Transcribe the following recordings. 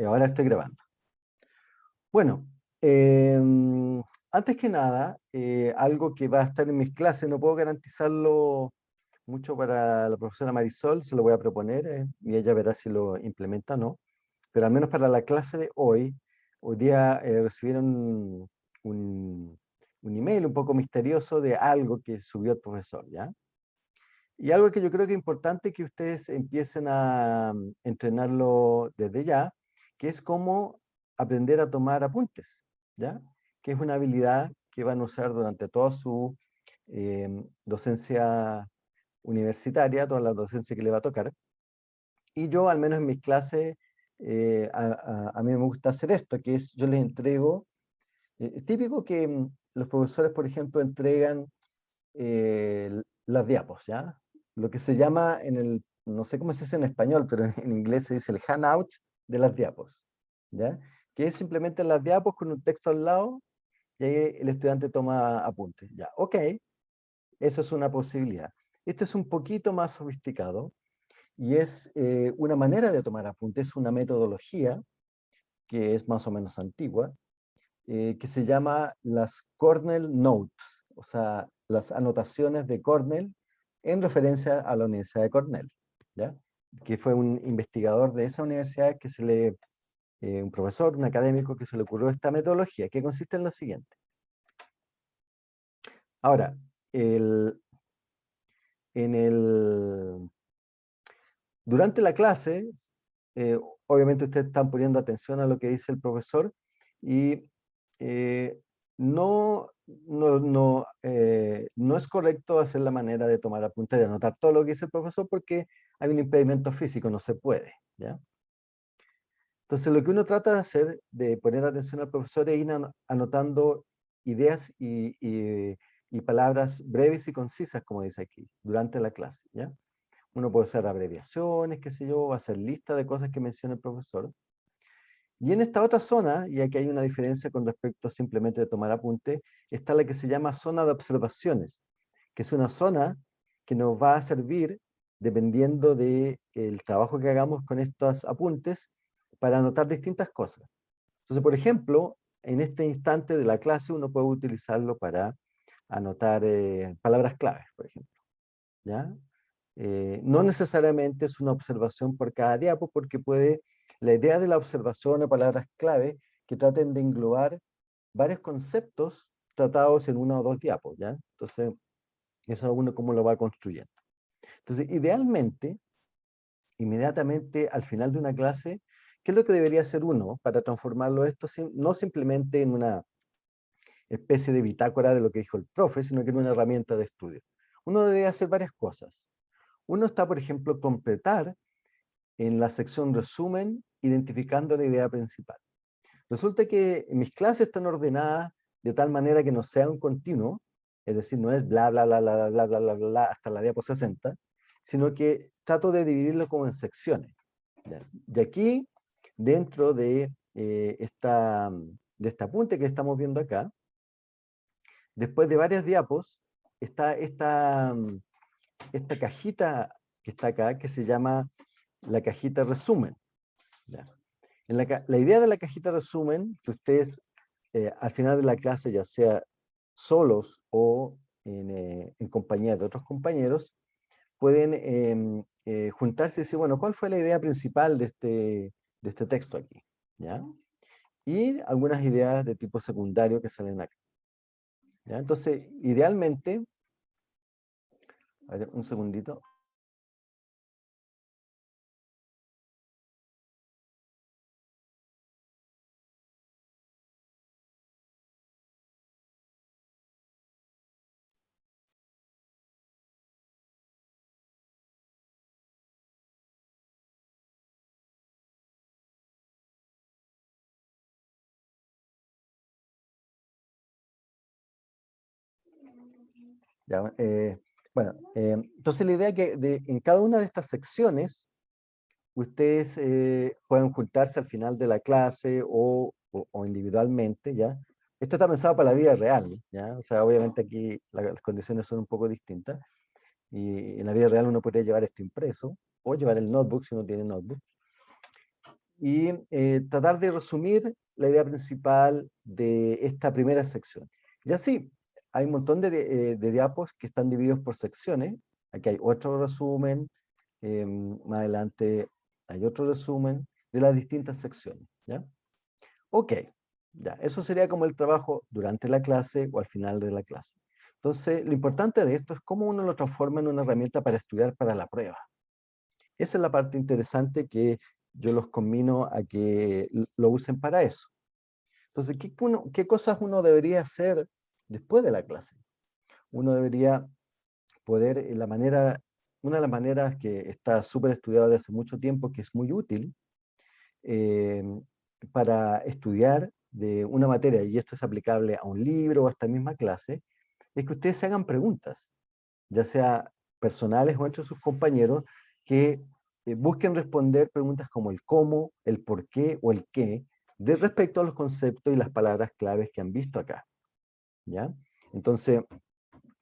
Ahora estoy grabando. Bueno, eh, antes que nada, algo que va a estar en mis clases, no puedo garantizarlo mucho para la profesora Marisol, se lo voy a proponer y ella verá si lo implementa o no, pero al menos para la clase de hoy día recibieron un, un email un poco misterioso de algo que subió el profesor, ¿ya? Y algo que yo creo que es importante que ustedes empiecen a entrenarlo desde ya, que es cómo aprender a tomar apuntes, ¿ya? Que es una habilidad que van a usar durante toda su docencia universitaria, toda la docencia que le va a tocar. Y yo, al menos en mis clases, a mí me gusta hacer esto, que es yo les entrego, es típico que los profesores, por ejemplo, entregan las diapos, ¿ya? Lo que se llama no sé cómo se dice en español, pero en inglés se dice el handout de las diapos, ¿ya? Que es simplemente las diapos con un texto al lado y ahí el estudiante toma apuntes, ¿ya? Ok, eso es una posibilidad. Este es un poquito más sofisticado y es una manera de tomar apuntes, es una metodología que es más o menos antigua, que se llama las Cornell Notes, o sea, las anotaciones de Cornell en referencia a la Universidad de Cornell, ¿ya? Que fue un investigador de esa universidad un profesor, un académico que se le ocurrió esta metodología, que consiste en lo siguiente. Ahora, en el, durante la clase, eh, obviamente ustedes están poniendo atención a lo que dice el profesor y eh, no es correcto hacer la manera de tomar apuntes, de anotar todo lo que dice el profesor porque hay un impedimento físico, no se puede, ¿ya? Entonces lo que uno trata de hacer, de poner atención al profesor, es ir anotando ideas y palabras breves y concisas, como dice aquí, durante la clase, ¿ya? Uno puede usar abreviaciones, qué sé yo, hacer lista de cosas que menciona el profesor. Y en esta otra zona, y aquí hay una diferencia con respecto a simplemente de tomar apunte, está la que se llama zona de observaciones, que es una zona que nos va a servir, dependiendo del trabajo que hagamos con estos apuntes, para anotar distintas cosas. Entonces, por ejemplo, en este instante de la clase uno puede utilizarlo para anotar palabras claves, por ejemplo, ¿ya? No necesariamente es una observación por cada diapo, porque la idea de la observación o palabras clave que traten de englobar varios conceptos tratados en una o dos diapos, ¿ya? Entonces, eso es uno cómo lo va construyendo. Entonces, idealmente, inmediatamente al final de una clase, ¿qué es lo que debería hacer uno para transformarlo esto, no simplemente en una especie de bitácora de lo que dijo el profe, sino que en una herramienta de estudio? Uno debería hacer varias cosas. Uno está, por ejemplo, completar en la sección resumen, identificando la idea principal. Resulta que mis clases están ordenadas de tal manera que no sea un continuo, es decir, no es bla, bla, bla, bla, bla, bla, bla, bla, bla hasta la diapo 60, sino que trato de dividirlo como en secciones. ¿Ya? Y aquí, dentro de este apunte que estamos viendo acá, después de varias diapos, está esta cajita que está acá, que se llama la cajita resumen. ¿Ya? La idea de la cajita resumen, que ustedes al final de la clase, ya sea solos o en compañía de otros compañeros, pueden juntarse y decir, bueno, ¿cuál fue la idea principal de este texto aquí? ¿Ya? Y algunas ideas de tipo secundario que salen acá. ¿Ya? Entonces, idealmente, a ver, un segundito. ¿Ya? Bueno, entonces la idea es que en cada una de estas secciones, ustedes pueden juntarse al final de la clase o individualmente, ¿ya? Esto está pensado para la vida real, ¿ya? O sea, obviamente aquí las condiciones son un poco distintas y en la vida real uno podría llevar esto impreso, o llevar el notebook si no tiene notebook, y tratar de resumir la idea principal de esta primera sección. Y así, hay un montón de diapos que están divididos por secciones. Aquí hay otro resumen, más adelante hay otro resumen de las distintas secciones, ¿ya? Ok, ya, eso sería como el trabajo durante la clase o al final de la clase. Entonces, lo importante de esto es cómo uno lo transforma en una herramienta para estudiar para la prueba. Esa es la parte interesante que yo los conmino a que lo usen para eso. Entonces, ¿qué cosas uno debería hacer después de la clase? Uno debería poder, una de las maneras que está súper estudiada desde hace mucho tiempo, que es muy útil eh, para estudiar de una materia, y esto es aplicable a un libro o a esta misma clase, es que ustedes se hagan preguntas, ya sea personales o entre sus compañeros, que busquen responder preguntas como el cómo, el por qué o el qué, de respecto a los conceptos y las palabras claves que han visto acá, ¿ya? Entonces,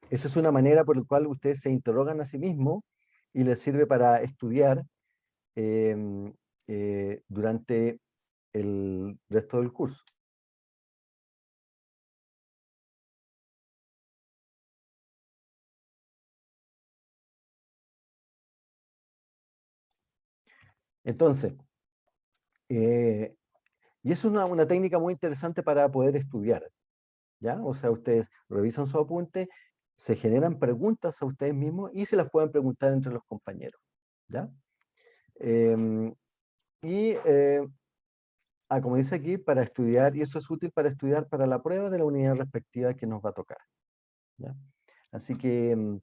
esa es una manera por la cual ustedes se interrogan a sí mismos y les sirve para estudiar durante el resto del curso. Entonces, y es una técnica muy interesante para poder estudiar, ¿ya? O sea, ustedes revisan su apunte, se generan preguntas a ustedes mismos y se las pueden preguntar entre los compañeros, ¿ya? Em, y, como dice aquí, para estudiar, y eso es útil para estudiar para la prueba de la unidad respectiva que nos va a tocar, ¿ya? Así que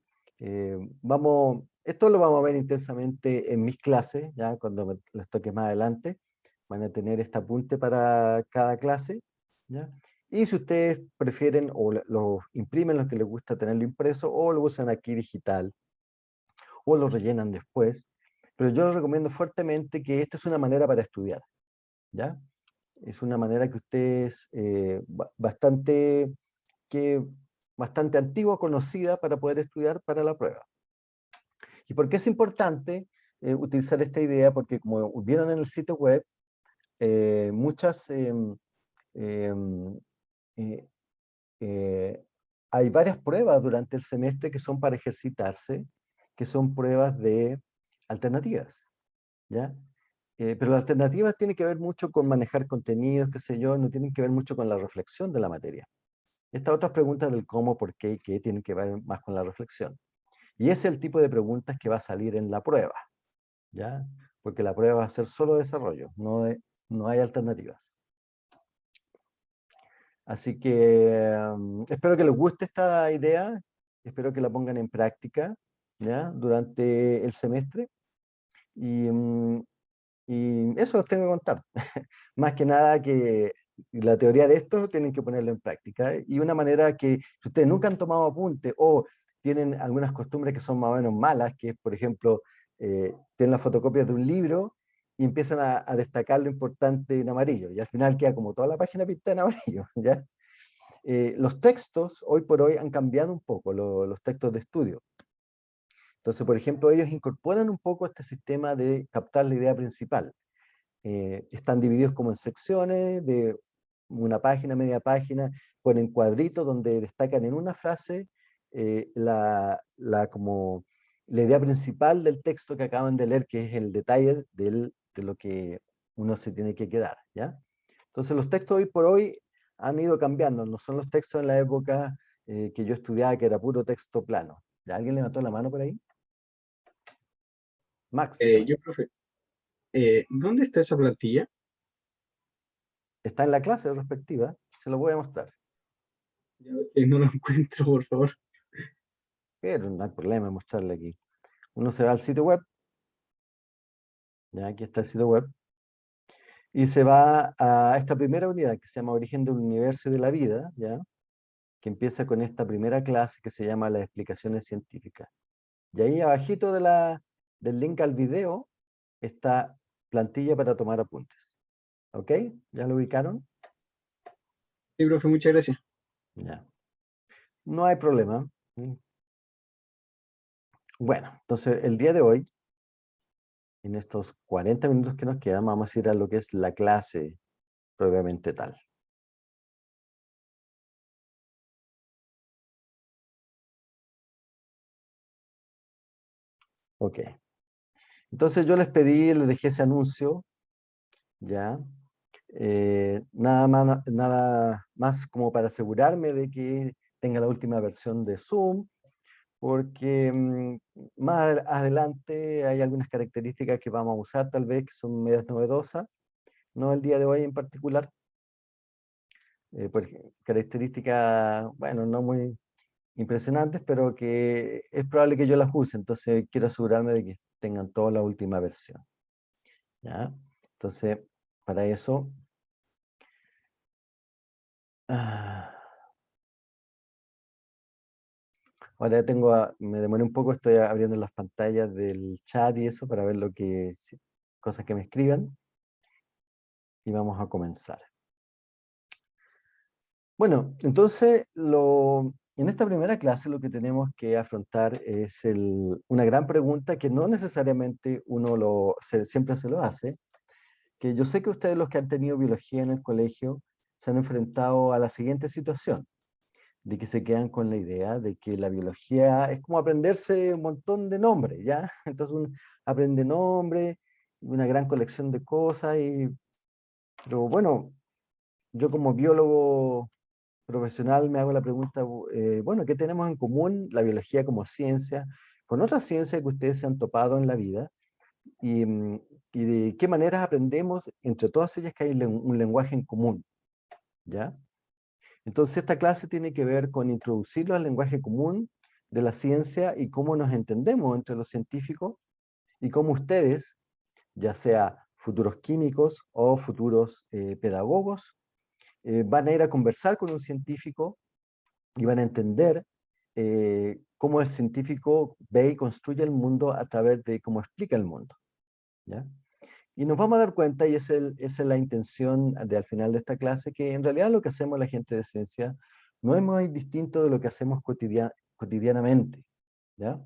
esto lo vamos a ver intensamente en mis clases, ya cuando les toque más adelante, van a tener este apunte para cada clase, ¿ya? Y si ustedes prefieren o lo imprimen los que les gusta tenerlo impreso, o lo usan aquí digital, o lo rellenan después, pero yo les recomiendo fuertemente que esta es una manera para estudiar, ¿ya? Es una manera que ustedes, que bastante antigua, conocida para poder estudiar para la prueba. ¿Y por qué es importante utilizar esta idea? Porque como vieron en el sitio web, muchas, em, eh, eh, hay varias pruebas durante el semestre que son para ejercitarse, que son pruebas de alternativas, ¿ya? Pero las alternativas tienen que ver mucho con manejar contenidos, qué sé yo, no tienen que ver mucho con la reflexión de la materia. Estas otras preguntas del cómo, por qué y qué tienen que ver más con la reflexión. Y ese es el tipo de preguntas que va a salir en la prueba, ¿ya? Porque la prueba va a ser solo desarrollo, no hay alternativas. Así que espero que les guste esta idea, espero que la pongan en práctica, ¿ya? Durante el semestre. Y, y eso les tengo que contar. Más que nada que la teoría de esto tienen que ponerlo en práctica. Y una manera que, si ustedes nunca han tomado apunte o tienen algunas costumbres que son más o menos malas, que es, por ejemplo, tienen las fotocopias de un libro y empiezan a destacar lo importante en amarillo, y al final queda como toda la página pintada en amarillo, ¿ya? Los textos, hoy por hoy, han cambiado un poco, los textos de estudio. Entonces, por ejemplo, ellos incorporan un poco este sistema de captar la idea principal. Están divididos como en secciones de una página, media página, ponen cuadritos donde destacan en una frase como la idea principal del texto que acaban de leer, que es el detalle de lo que uno se tiene que quedar, ¿ya? Entonces los textos hoy por hoy han ido cambiando, no son los textos en la época que yo estudiaba, que era puro texto plano. ¿Ya alguien levantó la mano por ahí? Max, dígame. Yo, profe, ¿dónde está esa plantilla? Está en la clase respectiva, se lo voy a mostrar. Ya ve que no lo encuentro, por favor. Pero no hay problema en mostrarle aquí. Uno se va al sitio web, ya aquí está el sitio web, y se va a esta primera unidad que se llama Origen del Universo y de la Vida, ya, que empieza con esta primera clase que se llama Las explicaciones científicas. Y ahí abajito del link al video está plantilla para tomar apuntes. ¿Ok? ¿Ya lo ubicaron? Sí, profe, muchas gracias. Ya. No hay problema. Bueno, entonces el día de hoy en estos 40 minutos que nos quedan, vamos a ir a lo que es la clase propiamente tal. Ok. Entonces yo les pedí, les dejé ese anuncio, ¿ya? Nada más como para asegurarme de que tenga la última versión de Zoom, porque más adelante hay algunas características que vamos a usar tal vez que son medias novedosas, no el día de hoy en particular, porque características, bueno, no muy impresionantes, pero que es probable que yo las use, entonces quiero asegurarme de que tengan toda la última versión, ¿ya? Entonces, para eso... ahora me demoré un poco, estoy abriendo las pantallas del chat y eso para ver cosas que me escriban. Y vamos a comenzar. Bueno, entonces en esta primera clase lo que tenemos que afrontar es una gran pregunta que no necesariamente siempre se lo hace, que yo sé que ustedes los que han tenido biología en el colegio se han enfrentado a la siguiente situación, de que se quedan con la idea de que la biología es como aprenderse un montón de nombres, ¿ya? Entonces uno aprende nombres, una gran colección de cosas, pero bueno, yo como biólogo profesional me hago la pregunta, bueno, ¿qué tenemos en común la biología como ciencia con otras ciencias que ustedes se han topado en la vida? Y de qué maneras aprendemos entre todas ellas que hay un lenguaje en común, ¿ya? Entonces esta clase tiene que ver con introducirlo al lenguaje común de la ciencia y cómo nos entendemos entre los científicos y cómo ustedes, ya sea futuros químicos o futuros pedagogos, van a ir a conversar con un científico y van a entender cómo el científico ve y construye el mundo a través de cómo explica el mundo, ¿ya? Y nos vamos a dar cuenta, y esa es la intención al final de esta clase, que en realidad lo que hacemos la gente de ciencia no es muy distinto de lo que hacemos cotidianamente, ¿ya?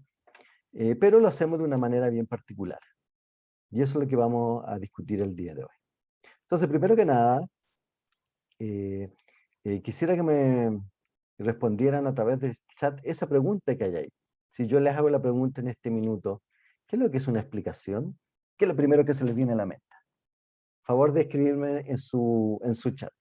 Pero lo hacemos de una manera bien particular. Y eso es lo que vamos a discutir el día de hoy. Entonces, primero que nada, eh, quisiera que me respondieran a través del chat esa pregunta que hay ahí. Si yo les hago la pregunta en este minuto, ¿qué es lo que es una explicación? ¿Qué es lo primero que se les viene a la mente? Favor de escribirme en su chat.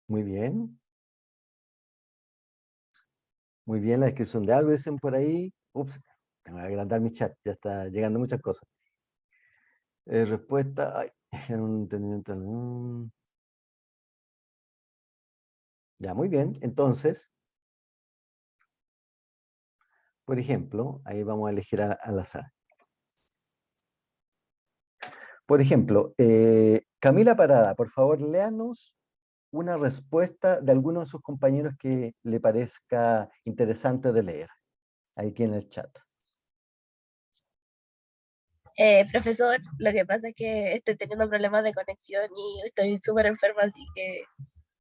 Muy bien. Muy bien, la descripción de algo dicen por ahí. Ups, tengo que agrandar mi chat, ya está llegando muchas cosas. Respuesta, ay, un entendimiento. Ya, muy bien. Entonces, por ejemplo, ahí vamos a elegir al azar. Por ejemplo, Camila Parada, por favor, léanos una respuesta de alguno de sus compañeros que le parezca interesante de leer, aquí en el chat. Profesor, lo que pasa es que estoy teniendo problemas de conexión y estoy súper enferma, así que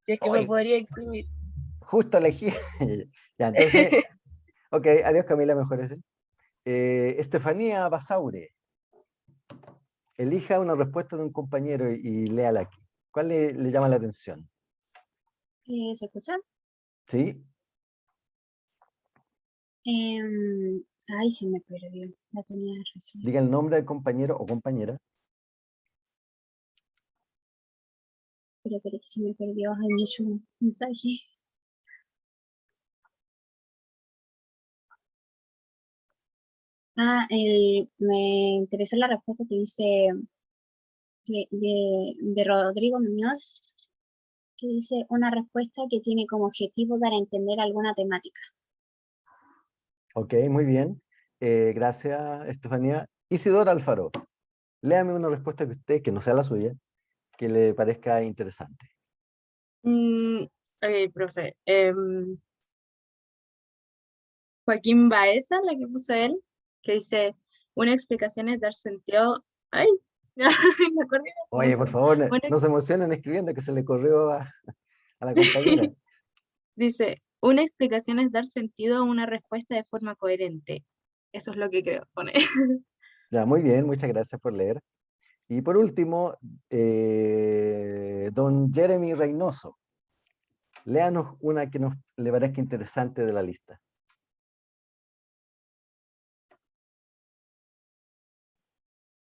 si es que me Hoy, podría exhibir. justo elegí. Ya, entonces, ok, adiós Camila, mejor ese. Estefanía Basaure, elija una respuesta de un compañero y léala aquí. ¿Cuál le llama la atención? ¿Se escuchan? ¿Sí? Ay, se me perdió. La tenía recién. Diga el nombre del compañero o compañera. Pero que se me perdió. Hay mucho mensaje. Me interesó la respuesta que dice de Rodrigo Muñoz, que dice una respuesta que tiene como objetivo dar a entender alguna temática. Ok, muy bien. Gracias, Estefanía. Isidora Alfaro, léame una respuesta que no sea la suya, que le parezca interesante. Ok, profe. Joaquín Baeza, la que puso él, que dice, una explicación es dar sentido. ¡Ay! Me acordé. Oye, por favor, Una- no se emocionen escribiendo que se le corrió a la compañera. Dice, una explicación es dar sentido a una respuesta de forma coherente. Eso es lo que creo, pone. Ya, muy bien, muchas gracias por leer. Y por último, don Jeremy Reynoso. Léanos una que nos le parezca interesante de la lista.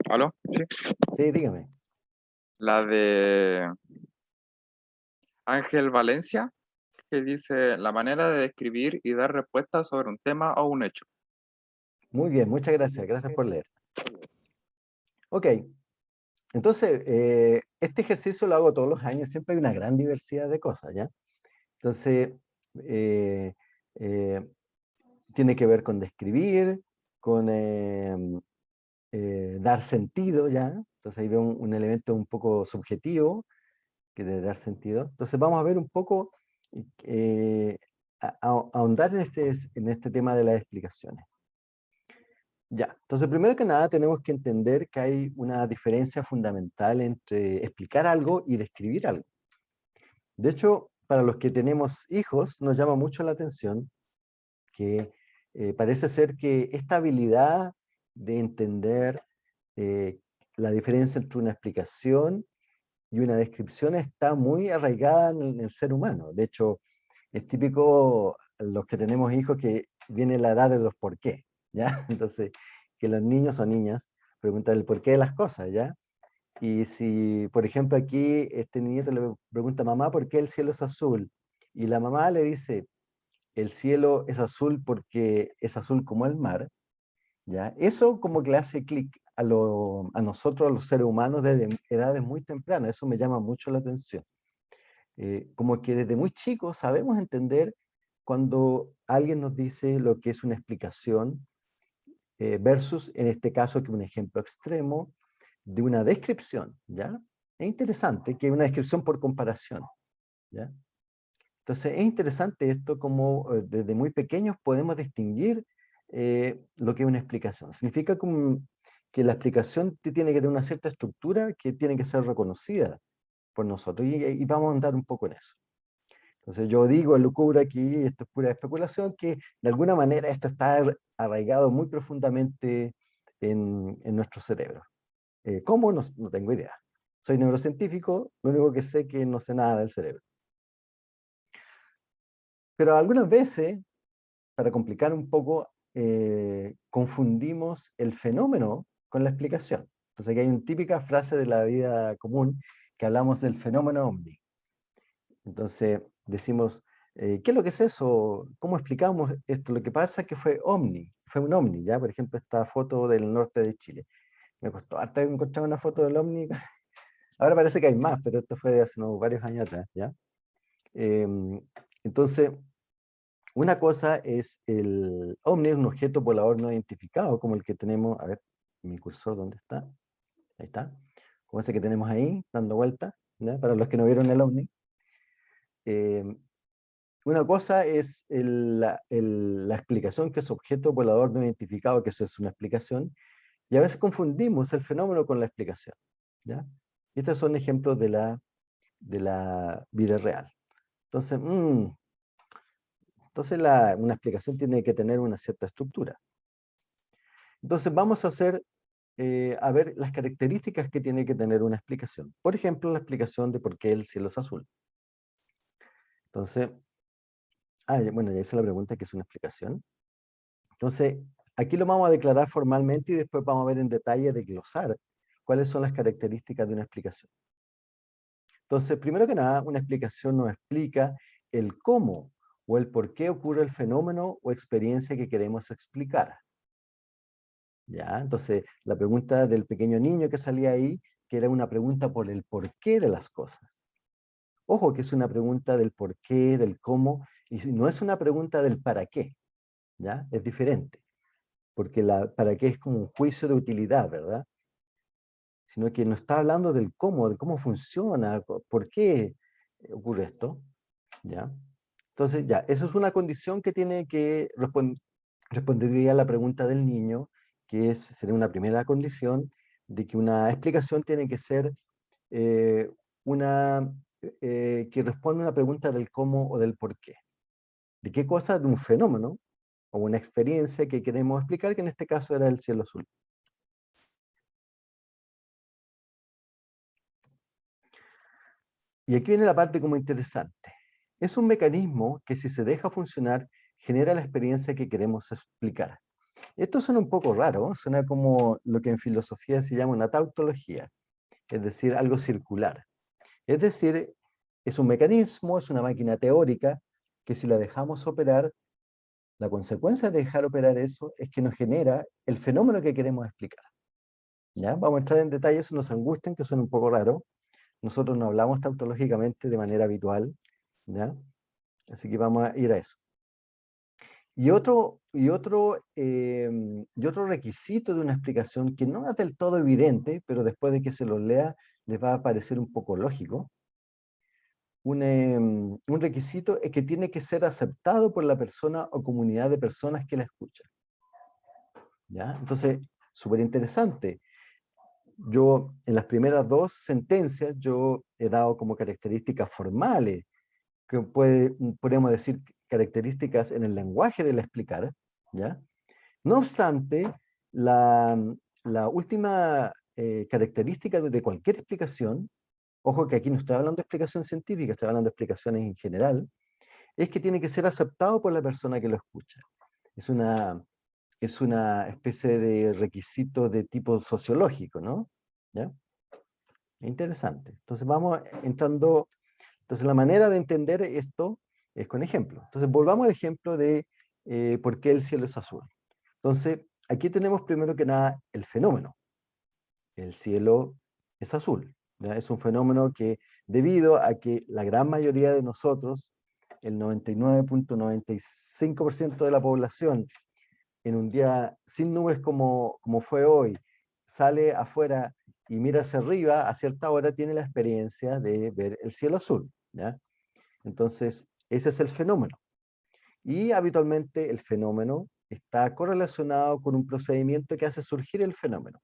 ¿Aló? Sí. Sí, dígame. La de Ángel Valencia, que dice la manera de describir y dar respuestas sobre un tema o un hecho. Muy bien, muchas gracias. Gracias por leer. Ok. Entonces, este ejercicio lo hago todos los años. Siempre hay una gran diversidad de cosas, ¿ya? Entonces, tiene que ver con describir, con dar sentido, ¿ya? Entonces ahí veo un elemento un poco subjetivo que de dar sentido. Entonces vamos a ver un poco, ahondar en este tema de las explicaciones. Ya, entonces primero que nada tenemos que entender que hay una diferencia fundamental entre explicar algo y describir algo. De hecho, para los que tenemos hijos, nos llama mucho la atención que parece ser que esta habilidad de entender la diferencia entre una explicación y una descripción está muy arraigada en el ser humano. De hecho, es típico los que tenemos hijos que viene la edad de los por qué, ¿ya? Entonces, que los niños o niñas preguntan el porqué de las cosas, ¿ya? Y si, por ejemplo, aquí este niñito le pregunta a mamá por qué el cielo es azul, y la mamá le dice, el cielo es azul porque es azul como el mar, ¿ya? Eso como que le hace clic a nosotros, a los seres humanos, desde edades muy tempranas. Eso me llama mucho la atención. Como que desde muy chicos sabemos entender cuando alguien nos dice lo que es una explicación versus, en este caso, que un ejemplo extremo de una descripción, ¿ya? Es interesante que una descripción por comparación, ¿ya? Entonces, es interesante esto como desde muy pequeños podemos distinguir lo que es una explicación. Significa que la explicación tiene que tener una cierta estructura que tiene que ser reconocida por nosotros y vamos a andar un poco en eso. Entonces yo digo, lucubra aquí, esto es pura especulación, que de alguna manera esto está arraigado muy profundamente en nuestro cerebro. ¿Cómo? No, no tengo idea. Soy neurocientífico, lo único que sé es que no sé nada del cerebro. Pero algunas veces, para complicar un poco, confundimos el fenómeno con la explicación. Entonces aquí hay una típica frase de la vida común que hablamos del fenómeno ovni. Entonces decimos, ¿qué es lo que es eso? ¿Cómo explicamos esto? Lo que pasa es que fue un ovni, ¿ya? Por ejemplo, esta foto del norte de Chile. Me costó harto encontrar una foto del ovni. Ahora parece que hay más, pero esto fue de hace varios años atrás, ¿ya? Entonces, una cosa es el ovni, un objeto volador no identificado, como el que tenemos, a ver, mi cursor, ¿dónde está? Ahí está. Como ese que tenemos ahí, dando vuelta, ¿ya? Para los que no vieron el ovni. Una cosa es la explicación, que es objeto volador no identificado, que eso es una explicación, y a veces confundimos el fenómeno con la explicación, ¿ya? Y estos son ejemplos de la vida real. Entonces, una explicación tiene que tener una cierta estructura. Entonces vamos a ver las características que tiene que tener una explicación. Por ejemplo, la explicación de por qué el cielo es azul. Entonces, bueno, ya hice la pregunta, ¿qué es una explicación? Entonces, aquí lo vamos a declarar formalmente y después vamos a ver en detalle, desglosar cuáles son las características de una explicación. Entonces, primero que nada, una explicación nos explica el cómo o el por qué ocurre el fenómeno o experiencia que queremos explicar. ¿Ya? Entonces, la pregunta del pequeño niño que salía ahí, que era una pregunta por el porqué de las cosas. Ojo que es una pregunta del por qué, del cómo, y no es una pregunta del para qué, ¿ya? Es diferente, porque para qué es como un juicio de utilidad, ¿verdad? Sino que no está hablando del cómo, de cómo funciona, por qué ocurre esto, ¿ya? Entonces, ya, esa es una condición que tiene que respondería a la pregunta del niño, que sería una primera condición de que una explicación tiene que ser que responde a una pregunta del cómo o del por qué. ¿De qué cosa? De un fenómeno o una experiencia que queremos explicar, que en este caso era el cielo azul. Y aquí viene la parte como interesante. Es un mecanismo que, si se deja funcionar, genera la experiencia que queremos explicar. Esto suena un poco raro, suena como lo que en filosofía se llama una tautología, es decir, algo circular. Es decir, es un mecanismo, es una máquina teórica que, si la dejamos operar, la consecuencia de dejar operar eso es que nos genera el fenómeno que queremos explicar. ¿Ya? Vamos a entrar en detalles, nos angustian, que suena un poco raro. Nosotros no hablamos tautológicamente de manera habitual, ¿ya? Así que vamos a ir a eso. Y otro requisito de una explicación que no es del todo evidente, pero después de que se lo lea les va a parecer un poco lógico. Un requisito es que tiene que ser aceptado por la persona o comunidad de personas que la escuchan. ¿Ya? Entonces, súper interesante. Yo, en las primeras dos sentencias, yo he dado como características formales, que podemos decir características en el lenguaje del explicar, ¿ya? No obstante, la última característica de cualquier explicación, ojo que aquí no estoy hablando de explicación científica, estoy hablando de explicaciones en general, es que tiene que ser aceptado por la persona que lo escucha. Es una especie de requisito de tipo sociológico, ¿no? ¿Ya? Interesante. Entonces vamos entrando. Entonces la manera de entender esto es con ejemplos. Entonces volvamos al ejemplo de por qué el cielo es azul. Entonces aquí tenemos primero que nada el fenómeno. El cielo es azul, ¿ya? Es un fenómeno que, debido a que la gran mayoría de nosotros, el 99.95% de la población, en un día sin nubes como fue hoy, sale afuera y mira hacia arriba, a cierta hora tiene la experiencia de ver el cielo azul, ¿ya? Entonces, ese es el fenómeno. Y habitualmente el fenómeno está correlacionado con un procedimiento que hace surgir el fenómeno.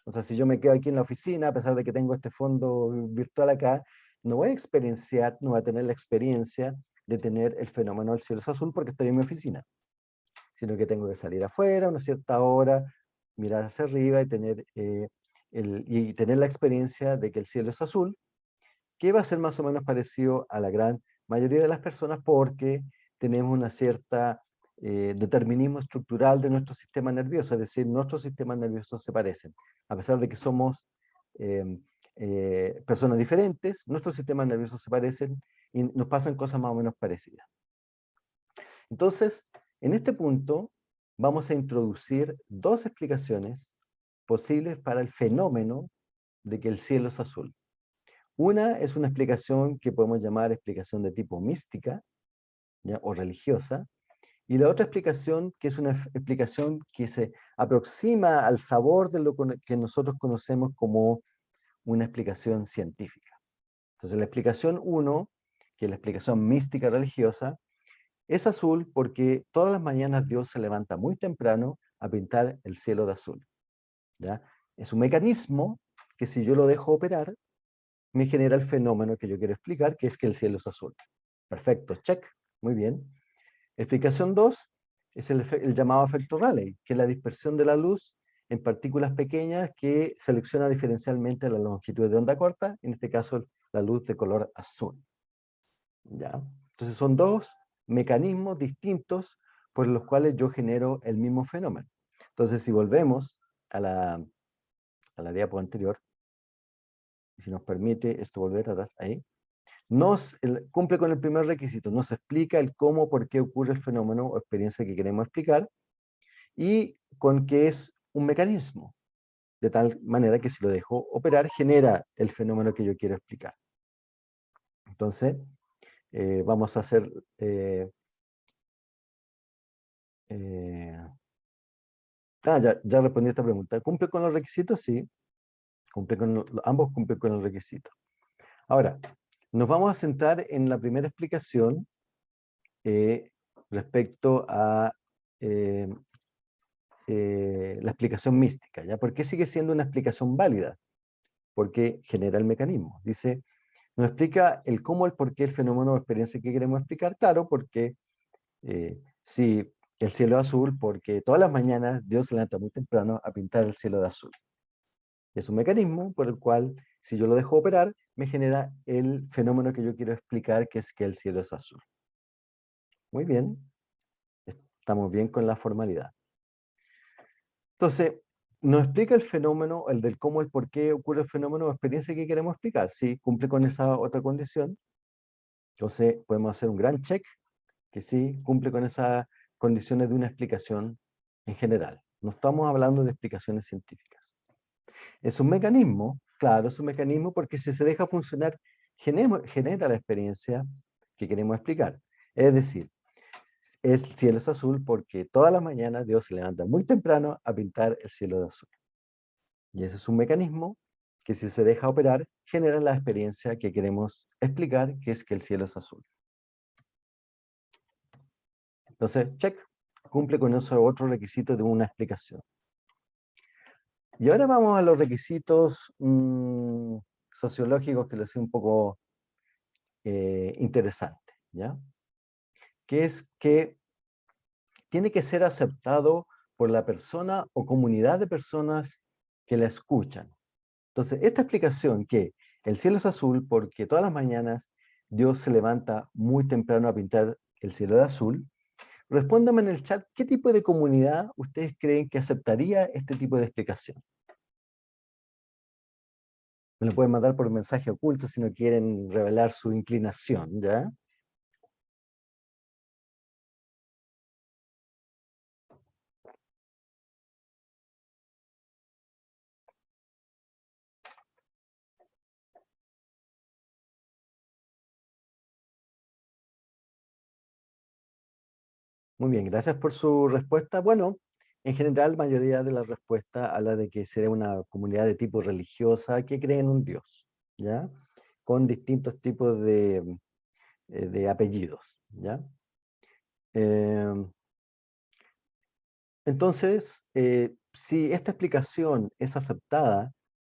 O sea, si yo me quedo aquí en la oficina, a pesar de que tengo este fondo virtual acá, no voy a experienciar, no voy a tener la experiencia de tener el fenómeno del cielo azul porque estoy en mi oficina, sino que tengo que salir afuera a una cierta hora, mirar hacia arriba y tener la experiencia de que el cielo es azul, que va a ser más o menos parecido a la gran mayoría de las personas porque tenemos una cierta determinismo estructural de nuestro sistema nervioso, es decir, nuestros sistemas nerviosos se parecen. A pesar de que somos personas diferentes, nuestros sistemas nerviosos se parecen y nos pasan cosas más o menos parecidas. Entonces, en este punto vamos a introducir dos explicaciones posibles para el fenómeno de que el cielo es azul. Una es una explicación que podemos llamar explicación de tipo mística, ¿ya? O religiosa, y la otra explicación que es una explicación que se aproxima al sabor de lo que nosotros conocemos como una explicación científica. Entonces la explicación 1, que es la explicación mística religiosa, es azul porque todas las mañanas Dios se levanta muy temprano a pintar el cielo de azul, ¿ya? Es un mecanismo que, si yo lo dejo operar, me genera el fenómeno que yo quiero explicar, que es que el cielo es azul. Perfecto, check, muy bien. Explicación 2 es el llamado efecto Rayleigh, que es la dispersión de la luz en partículas pequeñas que selecciona diferencialmente la longitud de onda corta, en este caso la luz de color azul. ¿Ya? Entonces son dos mecanismos distintos por los cuales yo genero el mismo fenómeno. Entonces, si volvemos a la diapo anterior, si nos permite esto volver atrás, ahí, cumple con el primer requisito, nos explica el cómo, por qué ocurre el fenómeno o experiencia que queremos explicar, y con que es un mecanismo, de tal manera que si lo dejo operar, genera el fenómeno que yo quiero explicar. Entonces, vamos a hacer... ya respondí a esta pregunta. ¿Cumple con los requisitos? Sí. Ambos cumplen con el requisito. Ahora, nos vamos a centrar en la primera explicación respecto a la explicación mística, ¿ya? ¿Por qué sigue siendo una explicación válida? Porque genera el mecanismo. Dice, nos explica el cómo, el por qué, el fenómeno o experiencia que queremos explicar. Claro, porque si el cielo es azul, porque todas las mañanas Dios se levanta muy temprano a pintar el cielo de azul. Es un mecanismo por el cual, si yo lo dejo operar, me genera el fenómeno que yo quiero explicar, que es que el cielo es azul. Muy bien. Estamos bien con la formalidad. Entonces, nos explica el fenómeno, el del cómo, el por qué ocurre el fenómeno o experiencia que queremos explicar. Sí, cumple con esa otra condición. Entonces, podemos hacer un gran check que sí cumple con esas condiciones de una explicación en general. No estamos hablando de explicaciones científicas. Es un mecanismo, claro, es un mecanismo porque si se deja funcionar, genera la experiencia que queremos explicar. Es decir, el cielo es azul porque todas las mañanas Dios se levanta muy temprano a pintar el cielo de azul. Y ese es un mecanismo que si se deja operar, genera la experiencia que queremos explicar, que es que el cielo es azul. Entonces, check, cumple con esos otros requisitos de una explicación. Y ahora vamos a los requisitos sociológicos que les hace un poco interesante, ¿ya? Que es que tiene que ser aceptado por la persona o comunidad de personas que la escuchan. Entonces, esta explicación que el cielo es azul porque todas las mañanas Dios se levanta muy temprano a pintar el cielo de azul, respóndame en el chat qué tipo de comunidad ustedes creen que aceptaría este tipo de explicación. Me lo pueden mandar por mensaje oculto si no quieren revelar su inclinación, ¿ya? Muy bien, gracias por su respuesta. Bueno, en general, la mayoría de las respuestas habla de que sería una comunidad de tipo religiosa que cree en un Dios, ¿ya? Con distintos tipos de apellidos, ¿ya? Entonces, si esta explicación es aceptada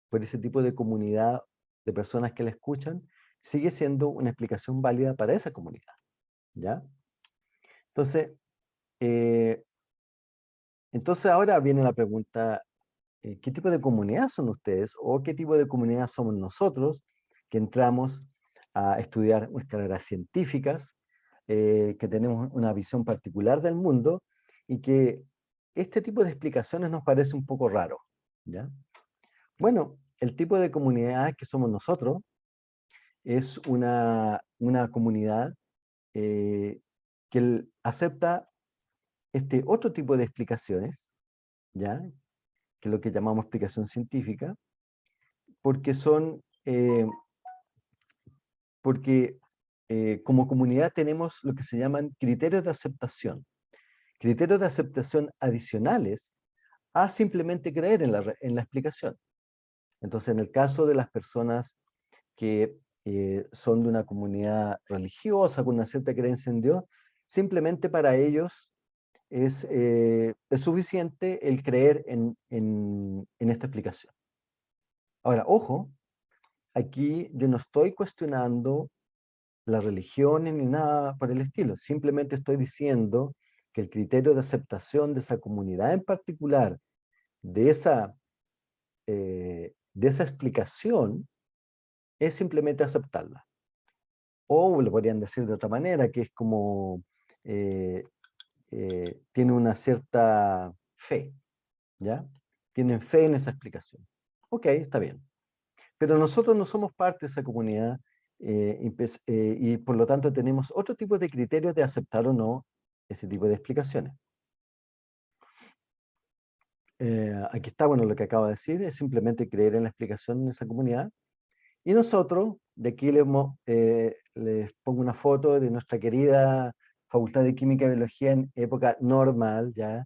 por ese tipo de comunidad de personas que la escuchan, sigue siendo una explicación válida para esa comunidad, ¿ya? Entonces, eh, ahora viene la pregunta, ¿qué tipo de comunidad son ustedes o qué tipo de comunidad somos nosotros que entramos a estudiar unas carreras científicas, que tenemos una visión particular del mundo y que este tipo de explicaciones nos parece un poco raro, ¿ya? Bueno, el tipo de comunidad que somos nosotros es una comunidad que acepta este otro tipo de explicaciones, ¿ya? Que es lo que llamamos explicación científica, porque como comunidad tenemos lo que se llaman criterios de aceptación adicionales a simplemente creer en la explicación. Entonces, en el caso de las personas que son de una comunidad religiosa, con una cierta creencia en Dios, simplemente para ellos es suficiente el creer en esta explicación. Ahora, ojo, aquí yo no estoy cuestionando las religiones ni nada por el estilo, simplemente estoy diciendo que el criterio de aceptación de esa comunidad en particular, de esa explicación, es simplemente aceptarla. O lo podrían decir de otra manera, que es como tiene una cierta fe, ¿ya? Tienen fe en esa explicación. Ok, está bien. Pero nosotros no somos parte de esa comunidad y por lo tanto tenemos otro tipo de criterios de aceptar o no ese tipo de explicaciones. Aquí está, bueno, lo que acabo de decir, es simplemente creer en la explicación en esa comunidad. Y nosotros, de aquí les pongo una foto de nuestra querida Facultad de Química y Biología en época normal, ¿ya?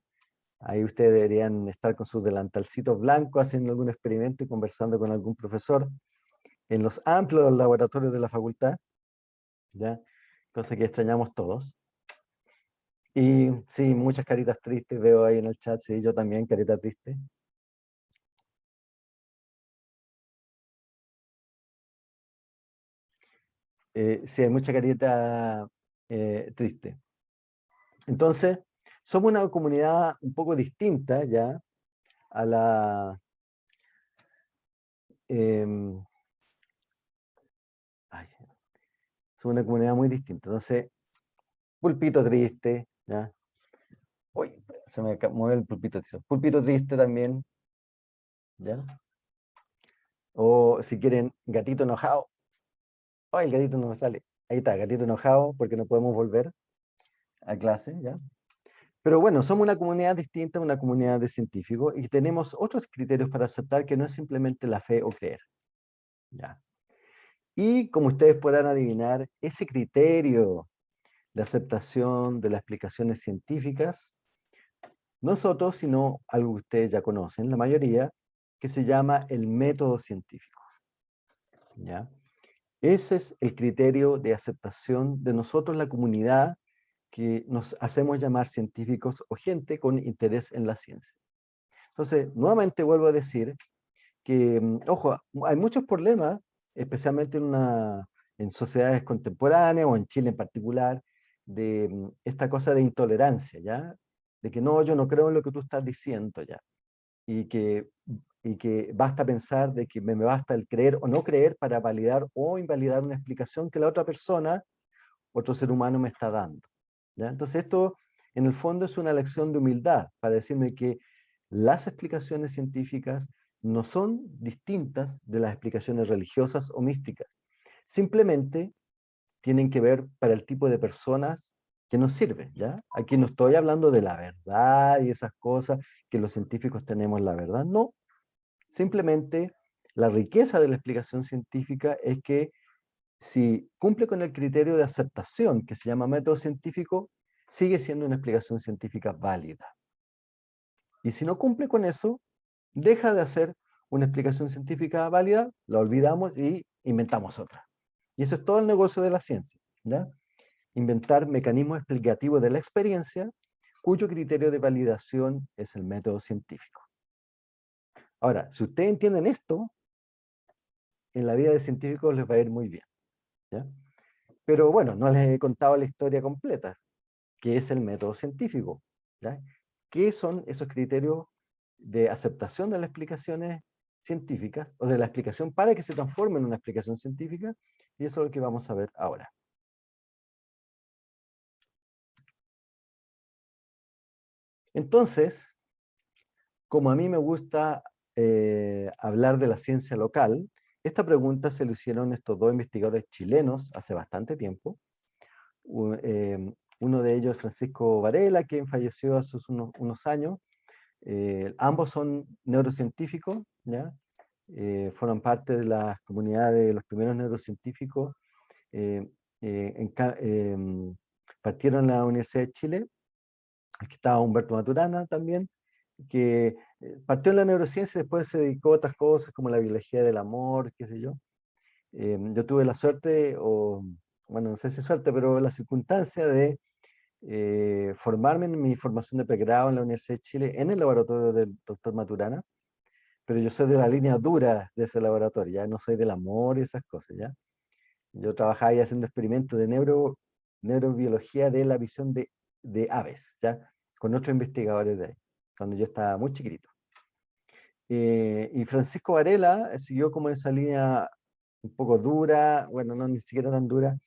Ahí ustedes deberían estar con sus delantalcitos blancos haciendo algún experimento y conversando con algún profesor en los amplios laboratorios de la facultad, ¿ya? Cosa que extrañamos todos. Y sí, muchas caritas tristes veo ahí en el chat, sí, yo también, carita triste. Sí, hay mucha carita triste. Entonces, somos una comunidad un poco distinta ya a la... em, ay, somos una comunidad muy distinta. Entonces, pulpito triste, ¿ya? Uy, se me mueve el pulpito triste. Pulpito triste también, ¿ya? O si quieren, gatito enojado. Ay, el gatito no me sale. Ahí está, gatito enojado, porque no podemos volver a clase, ¿ya? Pero bueno, somos una comunidad distinta, una comunidad de científicos, y tenemos otros criterios para aceptar que no es simplemente la fe o creer, ¿ya? Y como ustedes podrán adivinar, ese criterio de aceptación de las explicaciones científicas, no es otro, sino algo que ustedes ya conocen, la mayoría, que se llama el método científico, ¿ya? Ese es el criterio de aceptación de nosotros, la comunidad, que nos hacemos llamar científicos o gente con interés en la ciencia. Entonces, nuevamente vuelvo a decir que, ojo, hay muchos problemas, especialmente en sociedades contemporáneas o en Chile en particular, de esta cosa de intolerancia, ¿ya? De que no, yo no creo en lo que tú estás diciendo, ¿ya? Y que basta pensar de que me basta el creer o no creer para validar o invalidar una explicación que la otra persona, otro ser humano me está dando, ¿ya? Entonces esto, en el fondo, es una lección de humildad para decirme que las explicaciones científicas no son distintas de las explicaciones religiosas o místicas. Simplemente tienen que ver para el tipo de personas que nos sirven, ¿ya? Aquí no estoy hablando de la verdad y esas cosas, que los científicos tenemos la verdad, no. Simplemente la riqueza de la explicación científica es que si cumple con el criterio de aceptación, que se llama método científico, sigue siendo una explicación científica válida. Y si no cumple con eso, deja de hacer una explicación científica válida, la olvidamos y inventamos otra. Y eso es todo el negocio de la ciencia, ¿ya? Inventar mecanismos explicativos de la experiencia cuyo criterio de validación es el método científico. Ahora, si ustedes entienden esto, en la vida de científicos les va a ir muy bien, ¿ya? Pero bueno, no les he contado la historia completa, que es el método científico, ¿ya? ¿Qué son esos criterios de aceptación de las explicaciones científicas, o de la explicación para que se transforme en una explicación científica? Y eso es lo que vamos a ver ahora. Entonces, como a mí me gusta hablar de la ciencia local, esta pregunta se le hicieron estos dos investigadores chilenos hace bastante tiempo. Uno de ellos, Francisco Varela, quien falleció hace unos años. Ambos son neurocientíficos, ¿ya? Fueron parte de la comunidad de los primeros neurocientíficos. eh, partieron en la Universidad de Chile. Aquí estaba Humberto Maturana también, que partió en la neurociencia y después se dedicó a otras cosas como la biología del amor, qué sé yo. Yo tuve la suerte, o bueno, no sé si suerte, pero la circunstancia de formarme en mi formación de pregrado en la Universidad de Chile en el laboratorio del doctor Maturana, pero yo soy de la línea dura de ese laboratorio, ya no soy del amor y esas cosas, ¿ya? Yo trabajaba ahí haciendo experimentos de neurobiología de la visión de aves, ¿ya? Con otros investigadores de ahí, cuando yo estaba muy chiquitito. Y Francisco Varela siguió como en esa línea un poco dura, bueno, no ni siquiera tan dura,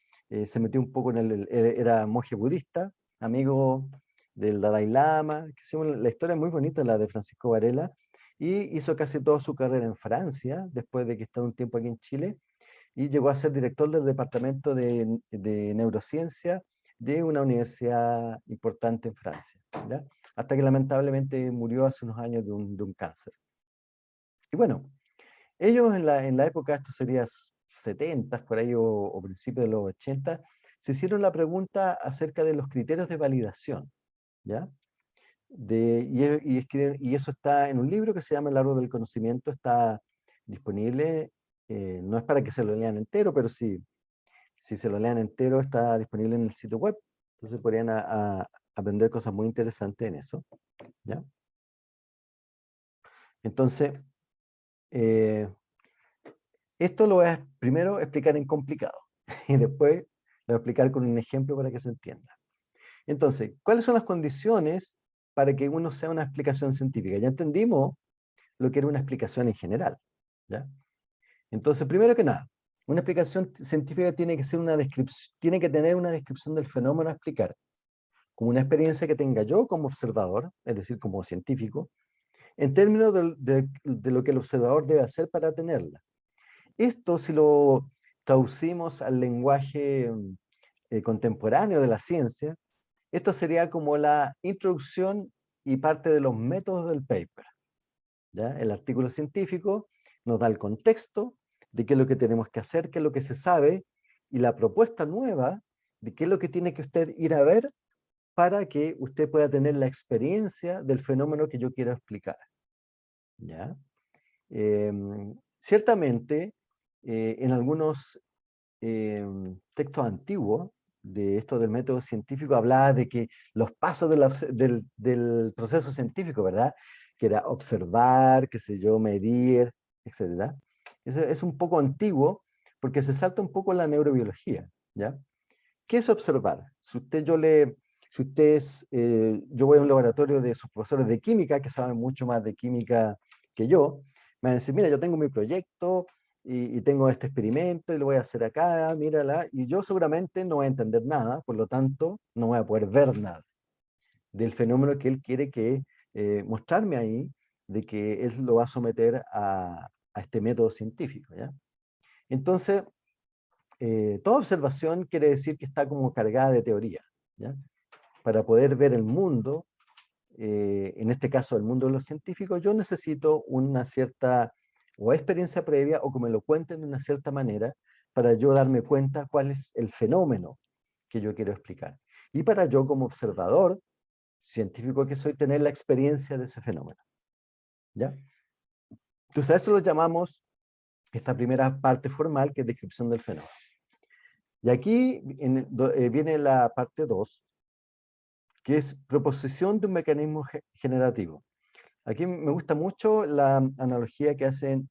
se metió un poco él era monje budista, amigo del Dalai Lama, la historia es muy bonita, la de Francisco Varela, y hizo casi toda su carrera en Francia, después de que estuvo un tiempo aquí en Chile, y llegó a ser director del departamento de neurociencia de una universidad importante en Francia, ¿ya? Hasta que lamentablemente murió hace unos años de un cáncer. Y bueno, ellos en la época, esto sería 70 por ahí o principios de los 80, se hicieron la pregunta acerca de los criterios de validación, ¿ya? Y eso está en un libro que se llama El árbol del conocimiento, está disponible, no es para que se lo lean entero, pero si se lo lean entero está disponible en el sitio web, entonces podrían aprender cosas muy interesantes en eso, ¿ya? Entonces, esto lo voy a primero explicar en complicado y después lo voy a explicar con un ejemplo para que se entienda. Entonces, ¿cuáles son las condiciones para que uno sea una explicación científica? Ya entendimos lo que era una explicación en general, ¿ya? Entonces, primero que nada, una explicación científica tiene que ser una descripción, tiene que tener una descripción del fenómeno a explicar, como una experiencia que tenga yo como observador, es decir, como científico, en términos de lo que el observador debe hacer para tenerla. Esto, si lo traducimos al lenguaje contemporáneo de la ciencia, esto sería como la introducción y parte de los métodos del paper, ¿ya? El artículo científico nos da el contexto de qué es lo que tenemos que hacer, qué es lo que se sabe, y la propuesta nueva de qué es lo que tiene que usted ir a ver para que usted pueda tener la experiencia del fenómeno que yo quiero explicar, ¿ya? Ciertamente, en algunos textos antiguos de esto del método científico hablaba de que los pasos del proceso científico, ¿verdad? Que era observar, qué sé yo, medir, etc. Eso es un poco antiguo porque se salta un poco la neurobiología, ¿ya? ¿Qué es observar? Yo voy a un laboratorio de sus profesores de química, que saben mucho más de química que yo, me van a decir, mira, yo tengo mi proyecto y tengo este experimento y lo voy a hacer acá, mírala, y yo seguramente no voy a entender nada, por lo tanto, no voy a poder ver nada del fenómeno que él quiere mostrarme ahí, de que él lo va a someter a este método científico, ¿ya? Entonces, toda observación quiere decir que está como cargada de teoría, ¿ya? Para poder ver el mundo, en este caso el mundo de los científicos, yo necesito una cierta o experiencia previa o que me lo cuenten de una cierta manera para yo darme cuenta cuál es el fenómeno que yo quiero explicar. Y para yo como observador científico que soy, tener la experiencia de ese fenómeno, ¿ya? Entonces a eso lo llamamos esta primera parte formal, que es descripción del fenómeno. Y aquí viene la parte 2, que es proposición de un mecanismo generativo. Aquí me gusta mucho la analogía que hacen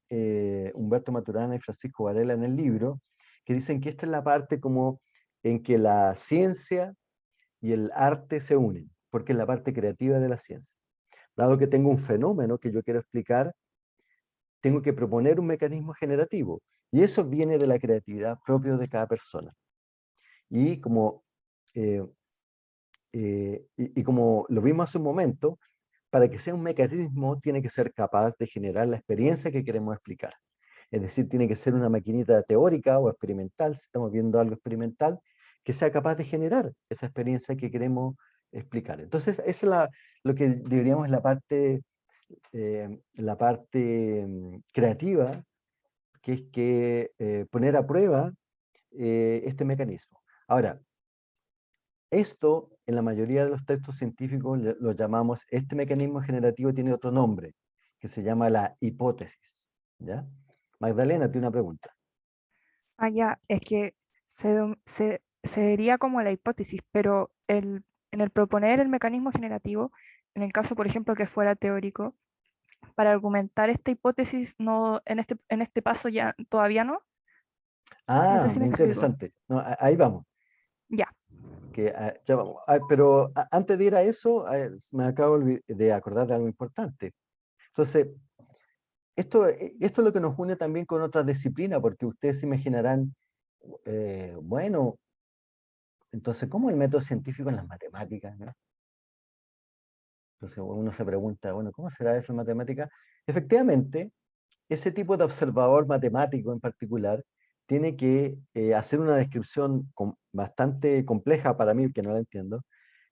Humberto Maturana y Francisco Varela en el libro, que dicen que esta es la parte como en que la ciencia y el arte se unen, porque es la parte creativa de la ciencia. Dado que tengo un fenómeno que yo quiero explicar, tengo que proponer un mecanismo generativo, y eso viene de la creatividad propia de cada persona. Y como, como lo vimos hace un momento, para que sea un mecanismo tiene que ser capaz de generar la experiencia que queremos explicar. Es decir, tiene que ser una maquinita teórica o experimental, si estamos viendo algo experimental, que sea capaz de generar esa experiencia que queremos explicar. Entonces, esa es lo que diríamos es la parte creativa, que es que poner a prueba este mecanismo. Ahora, esto en la mayoría de los textos científicos lo llamamos, este mecanismo generativo tiene otro nombre, que se llama la hipótesis, ¿ya? Magdalena tiene una pregunta. Ah, ya, es que se diría como la hipótesis, pero en el proponer el mecanismo generativo, en el caso, por ejemplo, que fuera teórico, para argumentar esta hipótesis, no, en este paso ya todavía no. No sé Ah, si me muy explico. interesante. No, ahí vamos. Ya, Ya vamos. Pero antes de ir a eso, me acabo de acordar de algo importante. Entonces, esto es lo que nos une también con otras disciplinas, porque ustedes se imaginarán, bueno, entonces, ¿cómo el método científico en las matemáticas, ¿no? Entonces uno se pregunta, bueno, ¿cómo será eso en matemáticas? Efectivamente, ese tipo de observador matemático en particular tiene que hacer una descripción bastante compleja para mí, que no la entiendo,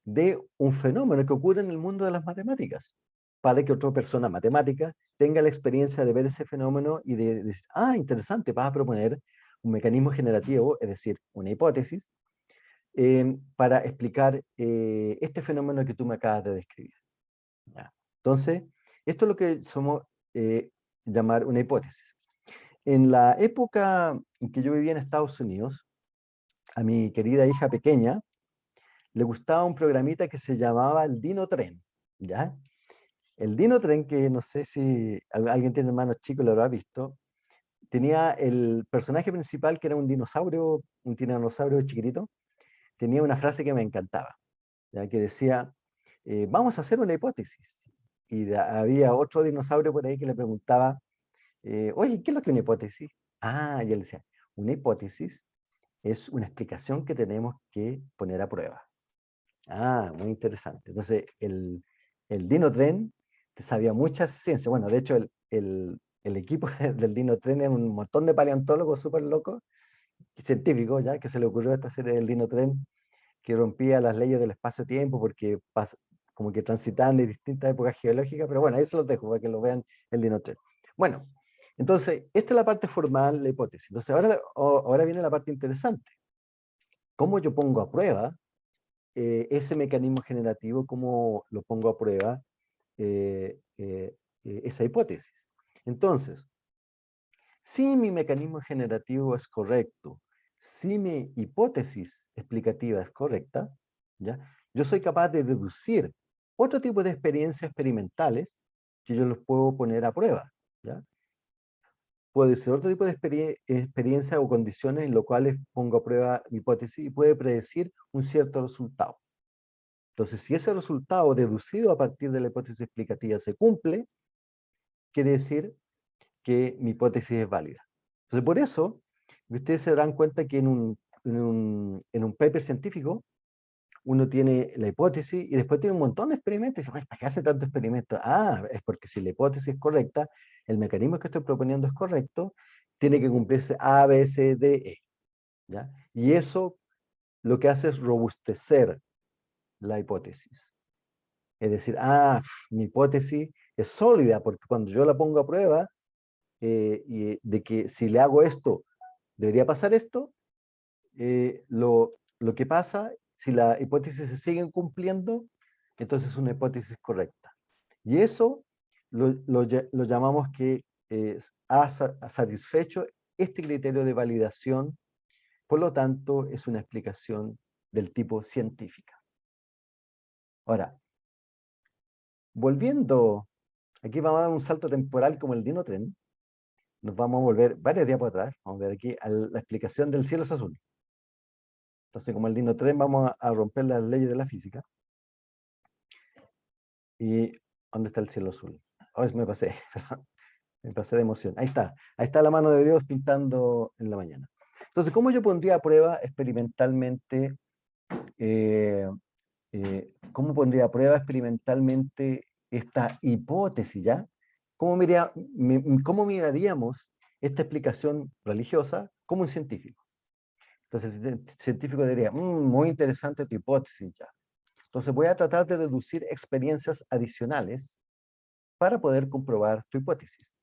de un fenómeno que ocurre en el mundo de las matemáticas, para que otra persona matemática tenga la experiencia de ver ese fenómeno y de decir, ah, interesante, vas a proponer un mecanismo generativo, es decir, una hipótesis, para explicar este fenómeno que tú me acabas de describir. ¿Ya? Entonces, esto es lo que somos llamar una hipótesis. En la época en que yo vivía en Estados Unidos, a mi querida hija pequeña le gustaba un programita que se llamaba el Dinotren, ¿ya? El Dinotren, que no sé si alguien tiene hermanos chicos, lo habrá visto, tenía el personaje principal, que era un tiranosaurio chiquitito, tenía una frase que me encantaba, ¿ya? Que decía, vamos a hacer una hipótesis. Y había otro dinosaurio por ahí que le preguntaba, oye, ¿qué es lo que es una hipótesis? Ah, y él decía, una hipótesis es una explicación que tenemos que poner a prueba. Ah, muy interesante. Entonces, el Dinotren sabía muchas ciencias. Bueno, de hecho, el equipo del Dinotren es un montón de paleontólogos súper locos, científicos, ya que se le ocurrió esta serie del Dinotren, que rompía las leyes del espacio-tiempo porque como que transitaban de distintas épocas geológicas, pero bueno, ahí se los dejo para que lo vean el Dinotren. Bueno, entonces, esta es la parte formal, la hipótesis. Entonces, ahora viene la parte interesante. ¿Cómo yo pongo a prueba ese mecanismo generativo? ¿Cómo lo pongo a prueba esa hipótesis? Entonces, si mi mecanismo generativo es correcto, si mi hipótesis explicativa es correcta, ¿ya? Yo soy capaz de deducir otro tipo de experiencias experimentales que yo los puedo poner a prueba, ¿ya? Puede ser otro tipo de experiencia o condiciones en las cuales pongo a prueba mi hipótesis y puede predecir un cierto resultado. Entonces, si ese resultado deducido a partir de la hipótesis explicativa se cumple, quiere decir que mi hipótesis es válida. Entonces, por eso, ustedes se darán cuenta que en un paper científico, uno tiene la hipótesis y después tiene un montón de experimentos. Y dice, ¿para qué hace tanto experimento? Ah, es porque si la hipótesis es correcta, el mecanismo que estoy proponiendo es correcto, tiene que cumplirse A, B, C, D, E. ¿Ya? Y eso lo que hace es robustecer la hipótesis. Es decir, mi hipótesis es sólida porque cuando yo la pongo a prueba, y de que si le hago esto, debería pasar esto, lo que pasa, si la hipótesis se sigue cumpliendo, entonces es una hipótesis correcta. Y eso lo llamamos que ha satisfecho este criterio de validación, por lo tanto es una explicación del tipo científica. Ahora, volviendo, aquí vamos a dar un salto temporal como el Dinotren, nos vamos a volver varios días para atrás, vamos a ver aquí a la explicación del cielo es azul. Entonces, como el Dinotren, vamos a romper las leyes de la física. ¿Y dónde está el cielo azul? Hoy me pasé, perdón, me pasé de emoción. Ahí está la mano de Dios pintando en la mañana. Entonces, ¿cómo yo pondría a prueba experimentalmente, cómo pondría a prueba experimentalmente esta hipótesis, ya? ¿Cómo miraríamos esta explicación religiosa como un científico? Entonces, el científico diría, muy interesante tu hipótesis ya. Entonces voy a tratar de deducir experiencias adicionales para poder comprobar tu hipótesis.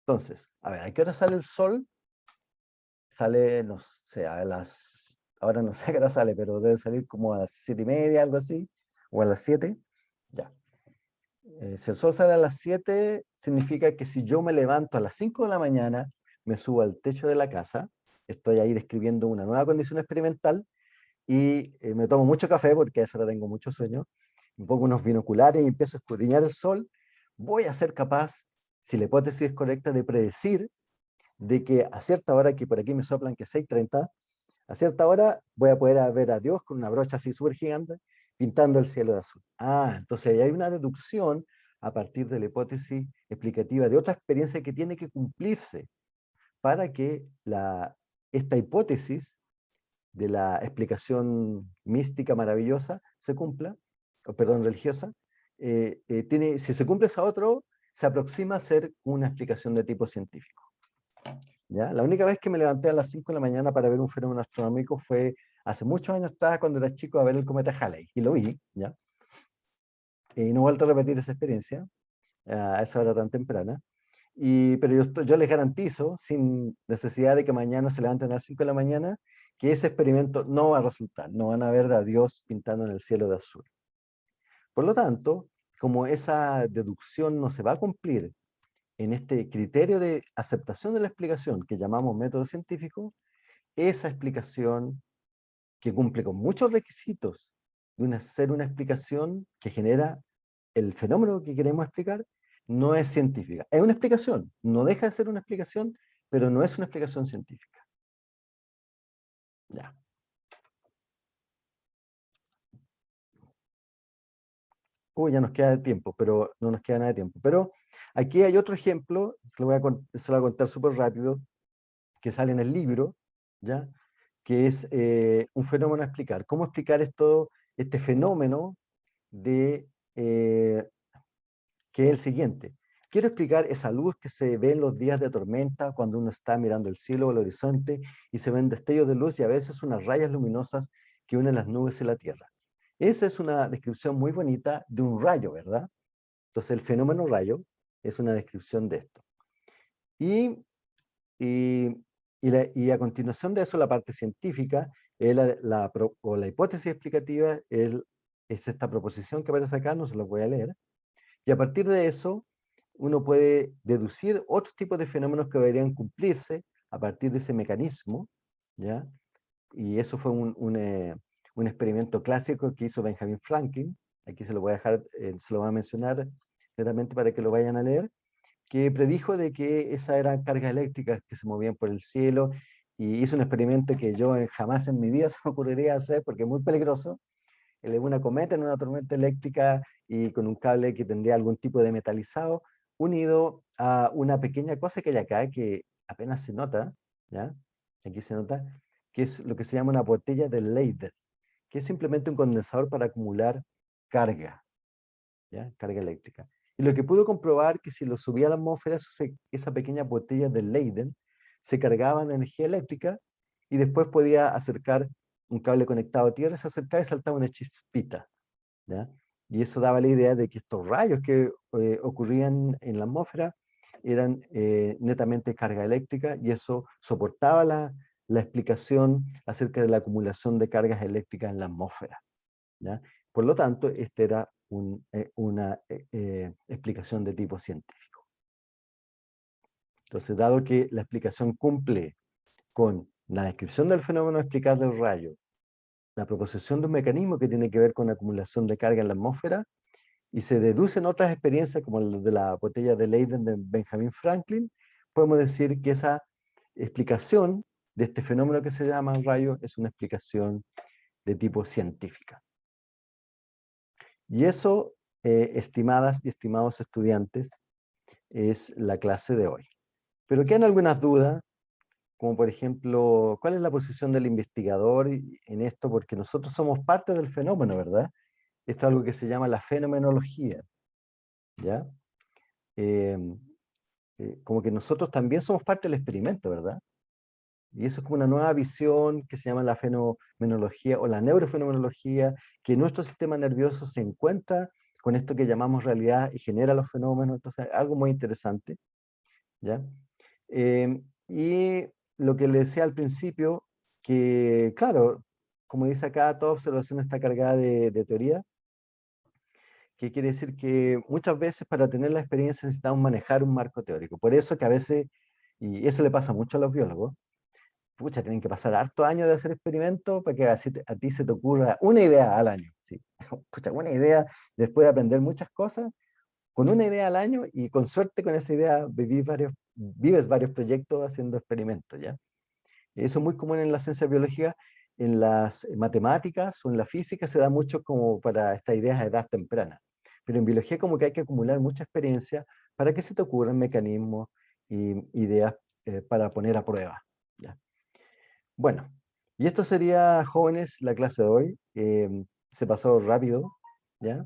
Entonces, a ver, ¿a qué hora sale el sol? Sale, no sé, ahora no sé a qué hora sale, pero debe salir como a las 7:30, algo así, o a las 7, ya. Si el sol sale a las 7, significa que si yo me levanto a las 5 de la mañana, me subo al techo de la casa, estoy ahí describiendo una nueva condición experimental, y me tomo mucho café porque a esa hora tengo mucho sueño, me pongo unos binoculares y empiezo a escudriñar el sol, voy a ser capaz, si la hipótesis es correcta, de predecir de que a cierta hora, que por aquí me soplan que 6:30, a cierta hora voy a poder ver a Dios con una brocha así súper gigante pintando el cielo de azul. Entonces ahí hay una deducción a partir de la hipótesis explicativa de otra experiencia que tiene que cumplirse para que esta hipótesis de la explicación mística maravillosa se cumpla, perdón, religiosa, si se cumple esa otra, se aproxima a ser una explicación de tipo científico. ¿Ya? La única vez que me levanté a las 5 de la mañana para ver un fenómeno astronómico fue hace muchos años atrás, cuando era chico, a ver el cometa Halley, y lo vi, ¿ya? Y no he vuelto a repetir esa experiencia a esa hora tan temprana. Pero yo les garantizo, sin necesidad de que mañana se levanten a las 5 de la mañana, que ese experimento no va a resultar, no van a ver a Dios pintando en el cielo de azul. Por lo tanto, como esa deducción no se va a cumplir en este criterio de aceptación de la explicación que llamamos método científico, esa explicación que cumple con muchos requisitos de hacer una explicación que genera el fenómeno que queremos explicar, no es científica. Es una explicación, no deja de ser una explicación, pero no es una explicación científica. Ya. Uy, ya nos queda de tiempo, pero no nos queda nada de tiempo. Pero aquí hay otro ejemplo, se lo voy a contar súper rápido, que sale en el libro, ¿ya? Que es un fenómeno a explicar. ¿Cómo explicar este fenómeno de, que es el siguiente? Quiero explicar esa luz que se ve en los días de tormenta cuando uno está mirando el cielo o el horizonte y se ven destellos de luz y a veces unas rayas luminosas que unen las nubes y la tierra. Esa es una descripción muy bonita de un rayo, ¿verdad? Entonces el fenómeno rayo es una descripción de esto. Y a continuación de eso, la parte científica, la hipótesis explicativa es esta proposición que aparece acá, no se la voy a leer. Y a partir de eso, uno puede deducir otros tipos de fenómenos que deberían cumplirse a partir de ese mecanismo, ¿ya? Y eso fue un experimento clásico que hizo Benjamin Franklin. Aquí se lo voy a dejar, se lo voy a mencionar netamente para que lo vayan a leer, que predijo de que esas eran cargas eléctricas que se movían por el cielo, y hizo un experimento que yo jamás en mi vida se me ocurriría hacer porque es muy peligroso. Una cometa en una tormenta eléctrica y con un cable que tendría algún tipo de metalizado unido a una pequeña cosa que hay acá que apenas se nota, ¿ya? Aquí se nota, que es lo que se llama una botella de Leyden, que es simplemente un condensador para acumular carga, ¿ya? Carga eléctrica. Y lo que pudo comprobar que si lo subía a la atmósfera, esa pequeña botella de Leyden se cargaba de energía eléctrica y después podía acercar un cable conectado a tierra, se acercaba y saltaba una chispita, ¿ya? Y eso daba la idea de que estos rayos que ocurrían en la atmósfera eran netamente carga eléctrica, y eso soportaba la explicación acerca de la acumulación de cargas eléctricas en la atmósfera, ¿ya? Por lo tanto, esta era una explicación de tipo científico. Entonces, dado que la explicación cumple con la descripción del fenómeno a explicar del rayo, la proposición de un mecanismo que tiene que ver con la acumulación de carga en la atmósfera, y se deducen otras experiencias como la de la botella de Leyden de Benjamin Franklin, podemos decir que esa explicación de este fenómeno que se llama rayo es una explicación de tipo científica. Y eso, estimadas y estimados estudiantes, es la clase de hoy. Pero quedan algunas dudas, como por ejemplo, ¿cuál es la posición del investigador en esto? Porque nosotros somos parte del fenómeno, ¿verdad? Esto es algo que se llama la fenomenología, ¿ya? Como que nosotros también somos parte del experimento, ¿verdad? Y eso es como una nueva visión que se llama la fenomenología o la neurofenomenología, que nuestro sistema nervioso se encuentra con esto que llamamos realidad y genera los fenómenos. Entonces, algo muy interesante, ¿ya? Y lo que le decía al principio, que claro, como dice acá, toda observación está cargada de teoría, que quiere decir que muchas veces para tener la experiencia necesitamos manejar un marco teórico. Por eso que a veces, y eso le pasa mucho a los biólogos, pucha, tienen que pasar hartos años de hacer experimentos para que a ti se te ocurra una idea al año. ¿Sí? Pucha, una idea, después de aprender muchas cosas, con una idea al año, y con suerte con esa idea vives varios proyectos haciendo experimentos, ¿ya? Eso es muy común en la ciencia biológica. En las matemáticas o en la física se da mucho como para estas ideas a edad temprana. Pero en biología como que hay que acumular mucha experiencia para que se te ocurran mecanismos y ideas para poner a prueba, ¿ya? Bueno, y esto sería, jóvenes, la clase de hoy. Se pasó rápido, ¿ya?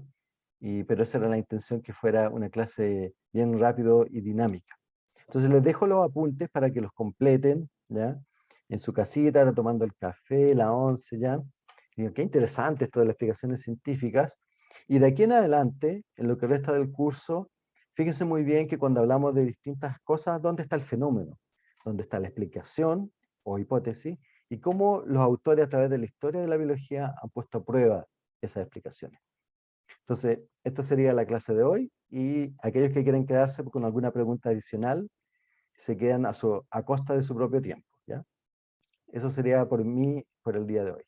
Pero esa era la intención, que fuera una clase bien rápido y dinámica. Entonces les dejo los apuntes para que los completen, ¿ya? En su casita, tomando el café, la once, ¿ya? Digo, qué interesante esto de las explicaciones científicas. Y de aquí en adelante, en lo que resta del curso, fíjense muy bien que cuando hablamos de distintas cosas, ¿dónde está el fenómeno? ¿Dónde está la explicación o hipótesis? Y cómo los autores a través de la historia de la biología han puesto a prueba esas explicaciones. Entonces, esto sería la clase de hoy, y aquellos que quieren quedarse con alguna pregunta adicional, se quedan a costa de su propio tiempo, ¿ya? Eso sería por mí, por el día de hoy.